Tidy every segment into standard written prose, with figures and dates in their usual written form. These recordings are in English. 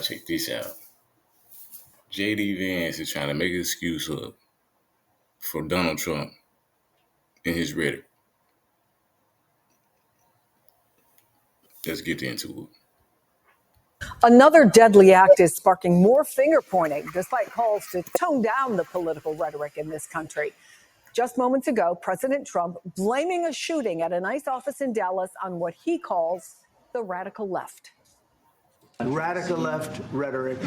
check this out. J.D. Vance is trying to make an excuse up for Donald Trump and his rhetoric. Let's get into it. Another deadly act is sparking more finger pointing, despite calls to tone down the political rhetoric in this country. Just moments ago, President Trump blaming a shooting at an ICE office in Dallas on what he calls the radical left. Radical left rhetoric.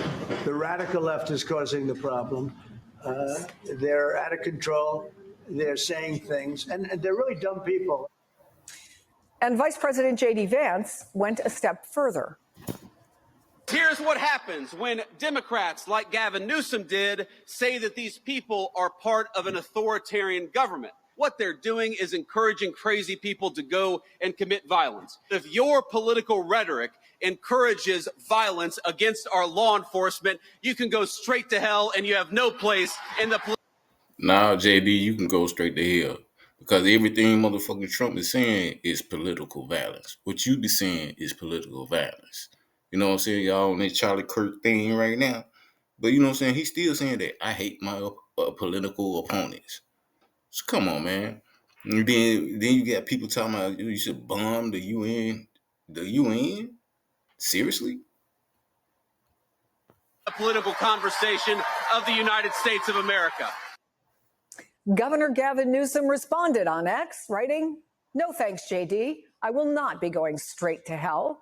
The radical left is causing the problem. They're out of control. They're saying things, and they're really dumb people. And Vice President J.D. Vance went a step further. Here's what happens when Democrats like Gavin Newsom did say that these people are part of an authoritarian government. What they're doing is encouraging crazy people to go and commit violence. If your political rhetoric encourages violence against our law enforcement, you can go straight to hell and you have no place in the Now, JD, you can go straight to hell. Because everything motherfucking Trump is saying is political violence. What you be saying is political violence. You know what I'm saying? Y'all on that Charlie Kirk thing right now. But you know what I'm saying? He's still saying that I hate my political opponents. So come on, man. And then you got people talking about you should bomb the UN. The UN? Seriously? A political conversation of the United States of America. Governor Gavin Newsom responded on X, writing, "No thanks, JD. I will not be going straight to hell.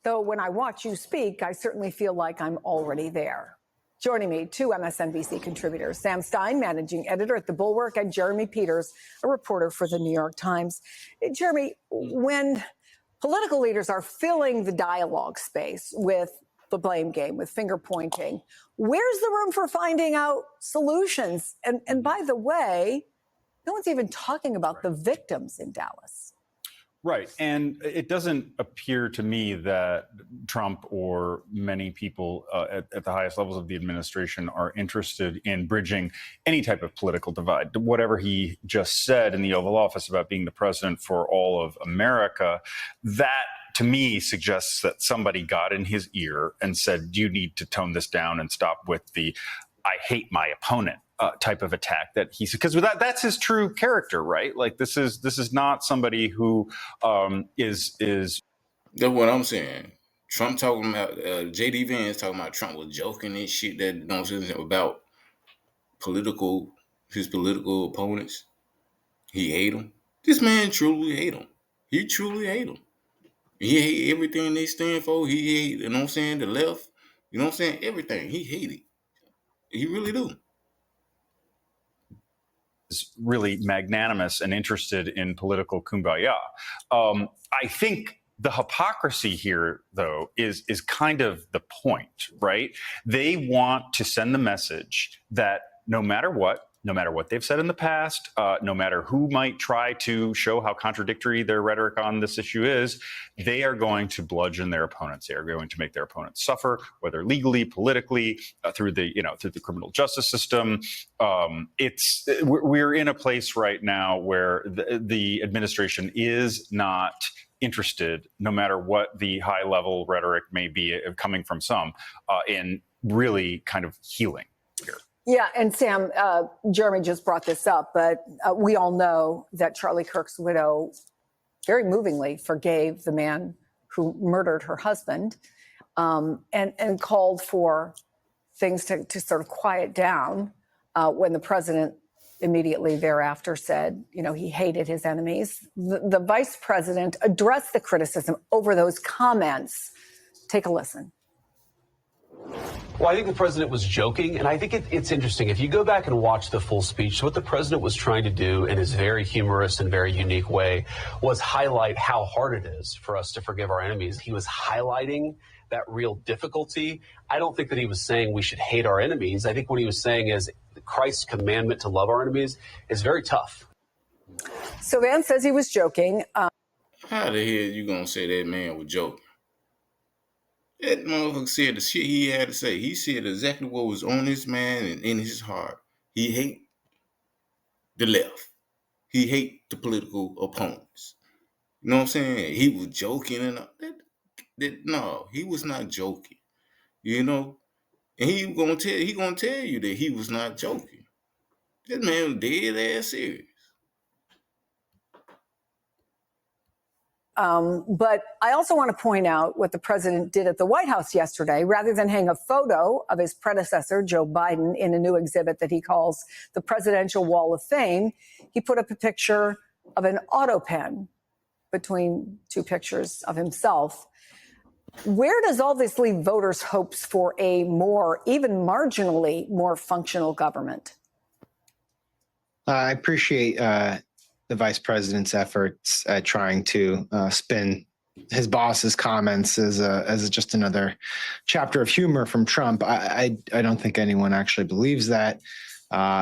Though when I watch you speak, I certainly feel like I'm already there." Joining me, two MSNBC contributors, Sam Stein, managing editor at The Bulwark, and Jeremy Peters, a reporter for The New York Times. Jeremy, when political leaders are filling the dialogue space with the blame game, with finger pointing, where's the room for finding out solutions? And by the way, no one's even talking about the victims in Dallas. Right. And it doesn't appear to me that Trump or many people at the highest levels of the administration are interested in bridging any type of political divide. Whatever he just said in the Oval Office about being the president for all of America, that to me suggests that somebody got in his ear and said, you need to tone this down and stop with the I hate my opponent type of attack that he's, because that's his true character, right? Like this is not somebody who is. That's what I'm saying. Trump talking about J.D. Vance talking about Trump was joking and shit that don't say about his political opponents. He hate them. This man truly hate them. He truly hate them. He hate everything they stand for. He hate, you know what I'm saying, the left. You know what I'm saying? Everything. He hate it. He really do. Is really magnanimous and interested in political kumbaya. I think the hypocrisy here, though, is kind of the point, right? They want to send the message that no matter what they've said in the past, no matter who might try to show how contradictory their rhetoric on this issue is, they are going to bludgeon their opponents. They are going to make their opponents suffer, whether legally, politically, through the criminal justice system. We're in a place right now where the administration is not interested, no matter what the high level rhetoric may be coming from some, in really kind of healing here. Yeah, and Sam, Jeremy just brought this up, but we all know that Charlie Kirk's widow very movingly forgave the man who murdered her husband, and called for things to sort of quiet down when the president immediately thereafter said, he hated his enemies. The vice president addressed the criticism over those comments. Take a listen. Well, I think the president was joking, and I think it's interesting. If you go back and watch the full speech, what the president was trying to do in his very humorous and very unique way was highlight how hard it is for us to forgive our enemies. He was highlighting that real difficulty. I don't think that he was saying we should hate our enemies. I think what he was saying is Christ's commandment to love our enemies is very tough. So Vance says he was joking. How the hell you gonna say that man was joking? That motherfucker said the shit he had to say. He said exactly what was on his mind and in his heart. He hate the left. He hate the political opponents. You know what I'm saying? He was joking and all that. No, he was not joking. you know, and he gonna tell you that he was not joking. This man was dead ass serious. But I also want to point out what the president did at the White House yesterday. Rather than hang a photo of his predecessor, Joe Biden, in a new exhibit that he calls the Presidential Wall of Fame, he put up a picture of an auto pen between two pictures of himself. Where does all this leave voters' hopes for a more, even marginally more functional government? I appreciate the vice president's efforts at trying to spin his boss's comments as just another chapter of humor from Trump. I don't think anyone actually believes that.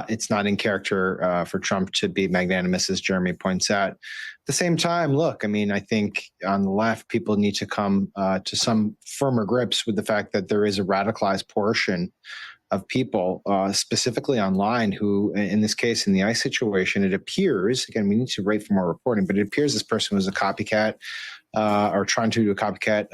It's not in character for Trump to be magnanimous, as Jeremy points out. At the same time, look, I mean, I think on the left, people need to come to some firmer grips with the fact that there is a radicalized portion of people, specifically online, who, in this case, in the ICE situation, it appears, again, we need to wait for more reporting, but it appears this person was a copycat or trying to do a copycat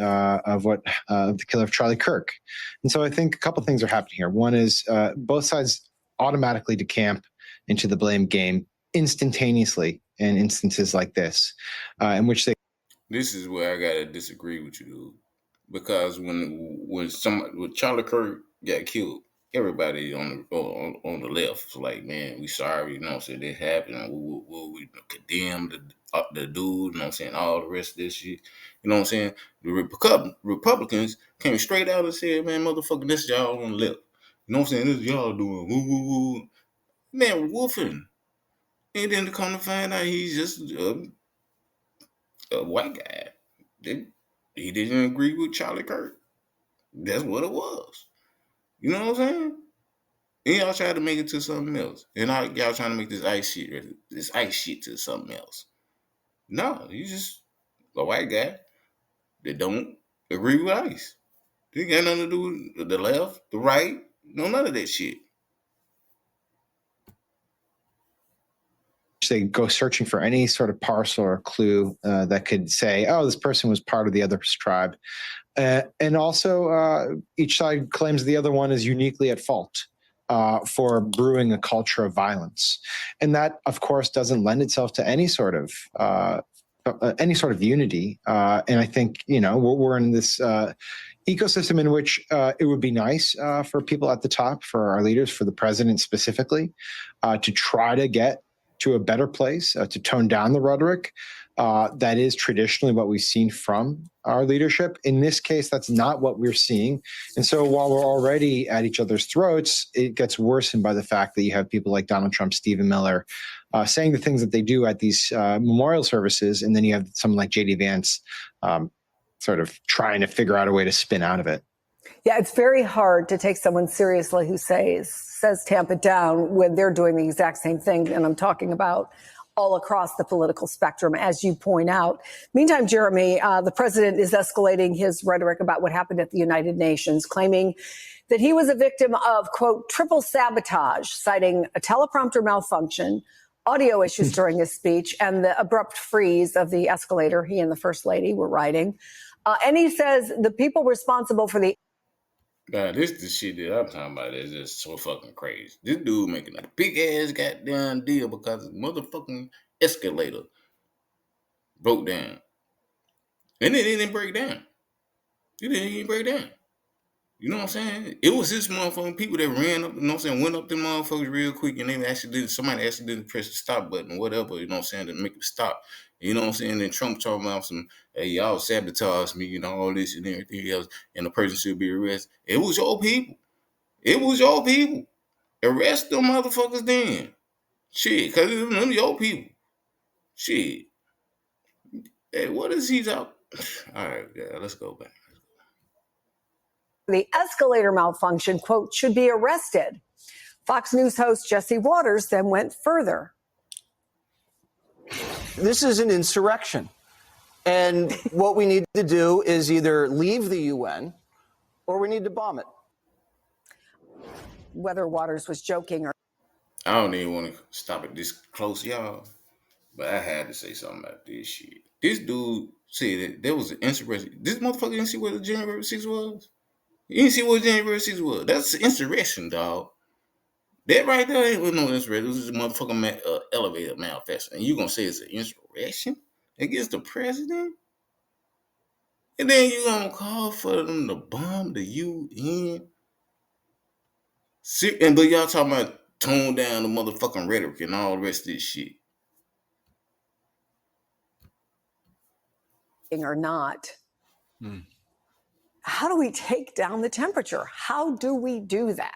of what the killer of Charlie Kirk. And so I think a couple things are happening here. One is both sides automatically decamp into the blame game instantaneously in instances like this, in which they. This is where I gotta disagree with you, dude. Because when Charlie Kirk got killed, everybody on the left was like, "Man, we sorry," you know what I'm saying? This happened. We condemn the dude, you know what I'm saying? All the rest of this shit, you know what I'm saying? The Republicans came straight out and said, "Man, motherfucker, this y'all on the left." You know what I'm saying? This y'all doing woo woo woo. Man, woofing. And then to come to find out he's just a white guy. He didn't agree with Charlie Kirk. That's what it was. You know what I'm saying? And y'all try to make it to something else. And y'all trying to make this ice shit to something else. No, he's just a white guy that don't agree with ICE. It got nothing to do with the left, the right, none of that shit. They go searching for any sort of parcel or clue that could say, oh, this person was part of the other tribe. And also, each side claims the other one is uniquely at fault for brewing a culture of violence. And that, of course, doesn't lend itself to any sort of unity. And I think, we're in this ecosystem in which it would be nice for people at the top, for our leaders, for the president specifically, to try to get to a better place, to tone down the rhetoric. That is traditionally what we've seen from our leadership. In this case, that's not what we're seeing. And so while we're already at each other's throats, it gets worsened by the fact that you have people like Donald Trump, Stephen Miller, saying the things that they do at these memorial services. And then you have someone like J.D. Vance sort of trying to figure out a way to spin out of it. Yeah, it's very hard to take someone seriously who says tamp it down when they're doing the exact same thing. And I'm talking about all across the political spectrum, as you point out. Meantime, Jeremy, the president is escalating his rhetoric about what happened at the United Nations, claiming that he was a victim of, quote, triple sabotage, citing a teleprompter malfunction, audio issues during his speech, and the abrupt freeze of the escalator he and the first lady were riding. And he says the people responsible for the Nah, this the shit that I'm talking about is just so fucking crazy. This dude making a big ass goddamn deal because the motherfucking escalator broke down. And it didn't break down. It didn't even break down. You know what I'm saying? It was this motherfucking people that ran up, you know what I'm saying, went up them motherfuckers real quick and somebody accidentally pressed the stop button or whatever, you know what I'm saying, to make it stop. You know what I'm saying? And Trump talking about some, hey, y'all sabotage me, all this and everything else, and the person should be arrested. It was your people. It was your people. Arrest them motherfuckers then. Shit, because it's them your people. Shit. Hey, what is he talking? All right, yeah, let's go back. The escalator malfunction, quote, should be arrested. Fox News host Jesse Waters then went further. This is an insurrection. And what we need to do is either leave the UN or we need to bomb it. Whether Waters was joking or I don't even want to stop it this close, y'all. But I had to say something about this shit. This dude said that there was an insurrection. This motherfucker didn't see what the January 6th was? You didn't see what January 6th was. That's insurrection, dog. That right there ain't with no insurrection. This is a motherfucking elevator malfunction. And you gonna say it's an insurrection against the president? And then you gonna call for them to bomb the UN? But y'all talking about tone down the motherfucking rhetoric and all the rest of this shit. Or not. How do we take down the temperature? How do we do that?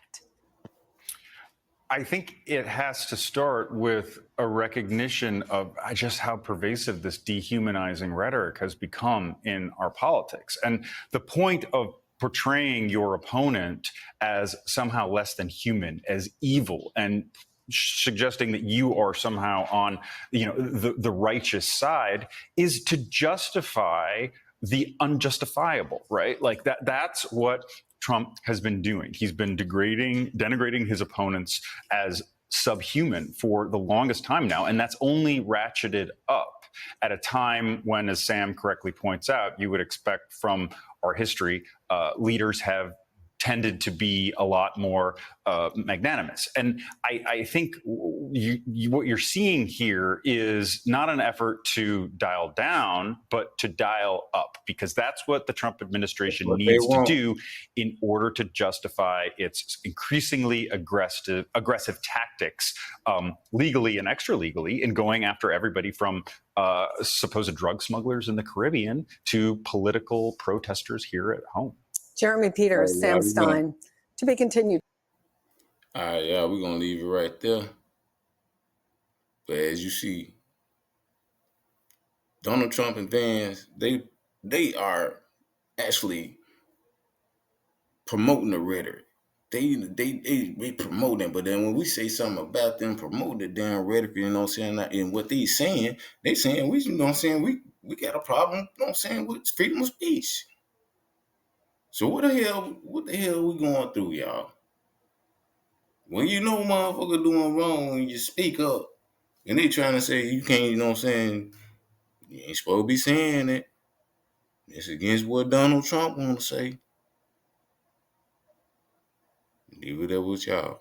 I think it has to start with a recognition of just how pervasive this dehumanizing rhetoric has become in our politics. And the point of portraying your opponent as somehow less than human, as evil, and suggesting that you are somehow on, the righteous side is to justify the unjustifiable, right? Like that's what Trump has been doing. He's been denigrating his opponents as subhuman for the longest time now, and that's only ratcheted up at a time when, as Sam correctly points out, you would expect from our history, leaders have tended to be a lot more magnanimous. And I think what you're seeing here is not an effort to dial down, but to dial up, because that's what the Trump administration needs to do in order to justify its increasingly aggressive tactics, legally and extra legally, in going after everybody from supposed drug smugglers in the Caribbean to political protesters here at home. Jeremy Peters, Sam Stein, to be continued. All right, yeah, we're going to leave it right there. But as you see, Donald Trump and Vance, they are actually promoting the rhetoric. They promote them, but then when we say something about them promoting the damn rhetoric, you know what I'm saying, and what they saying we, you know what I'm saying, we got a problem, you know what I'm saying, with freedom of speech. So what the hell we going through, y'all? When you know motherfucker doing wrong, when you speak up, and they trying to say you can't, you know what I'm saying, you ain't supposed to be saying it. It's against what Donald Trump want to say. Leave it up with y'all.